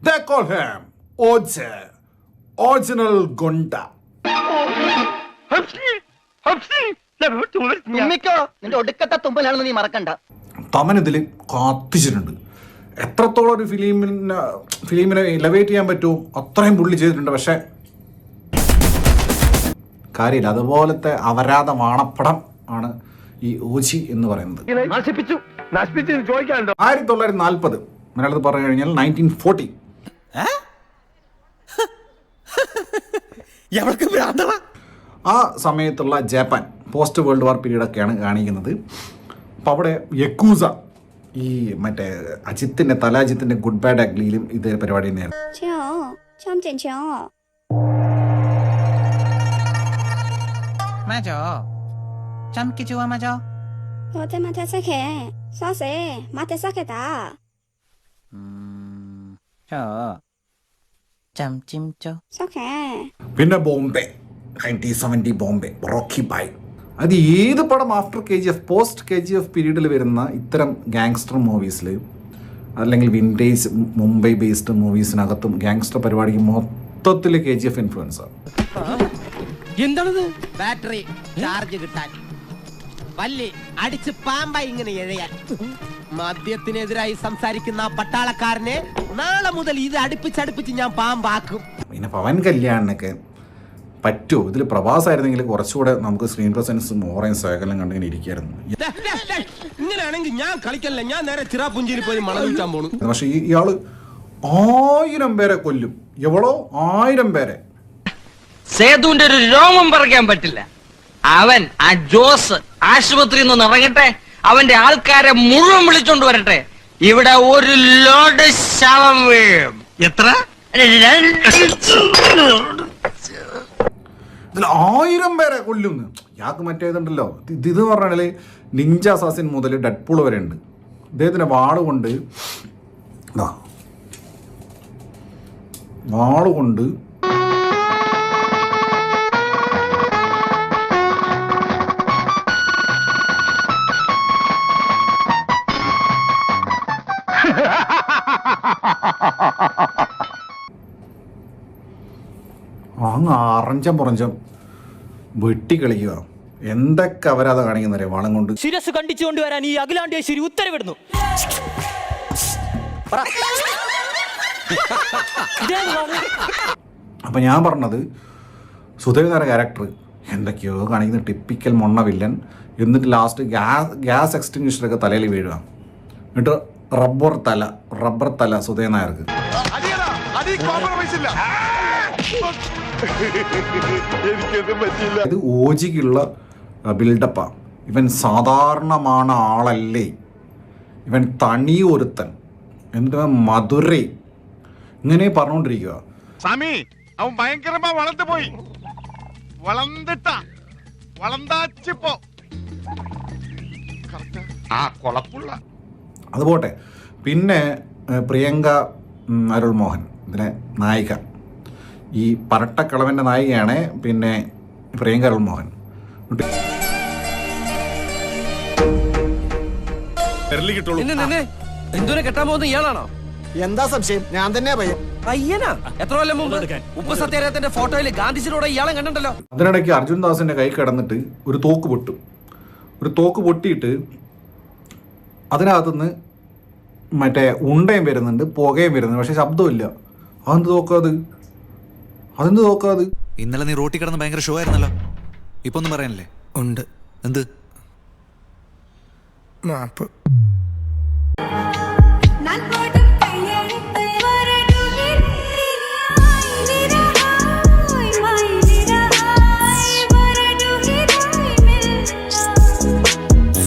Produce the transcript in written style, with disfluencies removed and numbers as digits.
They call him Oje, original Gunda. നിന്റെ ഒടുക്കത്തെ തുമ്പലാണെന്ന് നീ മറക്കണ്ട. തമൻ ഇതിൽ കാത്തിച്ചിട്ടുണ്ട്. എത്രത്തോളം ഒരു ഫിലിമിനെ എലവേറ്റ് ചെയ്യാൻ പറ്റുമോ അത്രയും പുള്ളി ചെയ്തിട്ടുണ്ട്. പക്ഷെ കാര്യമില്ല, അതുപോലത്തെ അപരാധ വാണപ്പടം ആണ് ഈ ഓജി എന്ന് പറയുന്നത്. 1940 മലയാളത്തിൽ പറഞ്ഞു കഴിഞ്ഞാൽ 1940. ആ സമയത്തുള്ള Japan post world war period ഒക്കെയാണ് കാണിക്കുന്നത്. അപ്പോൾ അവിടെ യക്കൂസ, ഈ മറ്റേ അജിത്തിന്റെ ഗുഡ് ബാഡ് അഗ്ലിയിലും ഇതേ പരിപാടി തന്നെയാണ്. പിന്നെ ബോംബെ 1970 ബോംബെ, റോക്കി ബായ്. അത് ഏത് പടം ആഫ്റ്റർ KGF, പോസ്റ്റ് KGF പീരീഡിൽ വരുന്ന ഇത്തരം ഗാങ്സ്റ്റർ മൂവീസിൽ അല്ലെങ്കിൽ വിൻറ്റേജ് മുംബൈ ബേസ്ഡ് മൂവീസിനകത്തും ഗാങ്സ്റ്റർ പരിപാടിക്ക് മൊത്തത്തിൽ KGF ഇൻഫ്ലുവൻസാണ്. എന്താണത്? ബാറ്ററി ചാർജ് കിട്ടാൻ വല്ലി അടിച്ച് പാമ്പായി ഇങ്ങനെ എഴയാൻ. മദ്യത്തിനെതിരായി സംസാരിക്കുന്ന പട്ടാളക്കാരനെ നാളെ മുതൽ ഇത് അടുപ്പിച്ചടുപ്പിച്ച് ഞാൻ പാമ്പാക്കും. പിന്നെ പവൻ കല്യാണിനൊക്കെ പറ്റുമോ? ഇതിൽ പ്രഭാസായിരുന്നെങ്കിൽ കുറച്ചുകൂടെ നമുക്ക് സ്ക്രീൻ പ്രസൻസ് മോറേയും സകലം കണ്ടിങ്ങനെ ഇരിക്കായിരുന്നു. ഇങ്ങനെയാണെങ്കിൽ ഞാൻ കളിക്കല്ല, ഞാൻ നേരെ ചിറാപുഞ്ചിയിൽ പോയി മണം വിൽക്കാൻ പോണു. പക്ഷെ ഇയാള് 1000 പേരെ കൊല്ലും. എവളോ 1000 പേരെ. സേതുവിന്റെ ഒരു രോമം പറിക്കാൻ പറ്റില്ല. അവൻ ആ ജോസ് ആശുപത്രിയിൽ നിന്ന് ഇറങ്ങട്ടെ, അവന്റെ ആൾക്കാരെ മുഴുവൻ വിളിച്ചോണ്ട് വരട്ടെ. ഇവിടെ ഒരു ലോഡ് ശവം വീഴും. എത്ര? ഇതിൽ 1000 പേരെ കൊല്ലുന്നു. ഇയാൾക്ക് മറ്റേതുണ്ടല്ലോ, ഇത് പറഞ്ഞാൽ നിഞ്ച അസാസിൻ മുതൽ ഡെഡ്പൂൾ വരെ ഉണ്ട്. ഇദ്ദേഹത്തിന്റെ വാളുകൊണ്ട് അങ്ങ് അറഞ്ചം പുറഞ്ചം വെട്ടിക്കളിക്കുക. എന്തൊക്കെ അവരത് കാണിക്കുന്നറിയ വളം കൊണ്ട്. ശിരസ് കണ്ടിച്ചുകൊണ്ട് വരാൻ ഈ അഖിലാണ്ടേശ്വരി ഉത്തരവിടുന്നു. അപ്പൊ ഞാൻ പറഞ്ഞത് സുധേന്ദ്ര ക്യാരക്ടർ എന്തൊക്കെയോ കാണിക്കുന്ന ടിപ്പിക്കൽ മൊണ്ണ വില്ലൻ. എന്നിട്ട് ലാസ്റ്റ് ഗ്യാസ് എക്സ്റ്റിങ്വിഷറൊക്കെ തലയിൽ വീഴുക. എന്നിട്ട് റബ്ബർ തല സുധേന്ദ്ര നായർക്ക്. ഇത് ഓജിക്കുള്ള ബിൽഡപ്പാ. ഇവൻ സാധാരണമാണ് ആളല്ലേ, ഇവൻ തണിയൊരുത്തൻ, എന്നിട്ട് മധുരൈ ഇങ്ങനെ പറഞ്ഞുകൊണ്ടിരിക്കുക. സ്വാമി അവൻ ഭയങ്കരമാ വളർന്നു പോയി, വളർന്നാച്ചിപ്പോ അത് പോട്ടെ. പിന്നെ പ്രിയങ്ക അരുൾ മോഹൻ ഇതിലെ നായിക, ഈ പരട്ടക്കളവൻ്റെ നായികയാണ്. പിന്നെ പ്രിയങ്ക അരുൾ മോഹൻ എന്തോരെ കെട്ടാൻ പോകുന്ന ഇയാളാണോ? എന്താ സംശയം? ഞാൻ തന്നെ പയ്യനാ. എത്ര കൊല്ലം മുമ്പ് ഉപ്പ് സത്യാഗ്രഹത്തിന്റെ ഫോട്ടോയിൽ ഗാന്ധിജിയുടെ ഇയാളെ കണ്ടല്ലോ. അതിനിടയ്ക്ക് അർജുൻ ദാസിന്റെ കൈ കിടന്നിട്ട് ഒരു തോക്ക് പൊട്ടിയിട്ട് അതിനകത്തുനിന്ന് മറ്റേ ഉണ്ടയും വരുന്നുണ്ട്, പുകയും വരുന്നുണ്ട്, പക്ഷെ ശബ്ദമില്ല. അതെന്ത് തോക്കാത്? ഇന്നലെ നീ റോട്ടി കിടന്ന് ഭയങ്കര ഷോ ആയിരുന്നല്ലോ. ഇപ്പൊ ഒന്നും പറയാനില്ലേ? ഉണ്ട്. എന്ത്? മാപ്പ്.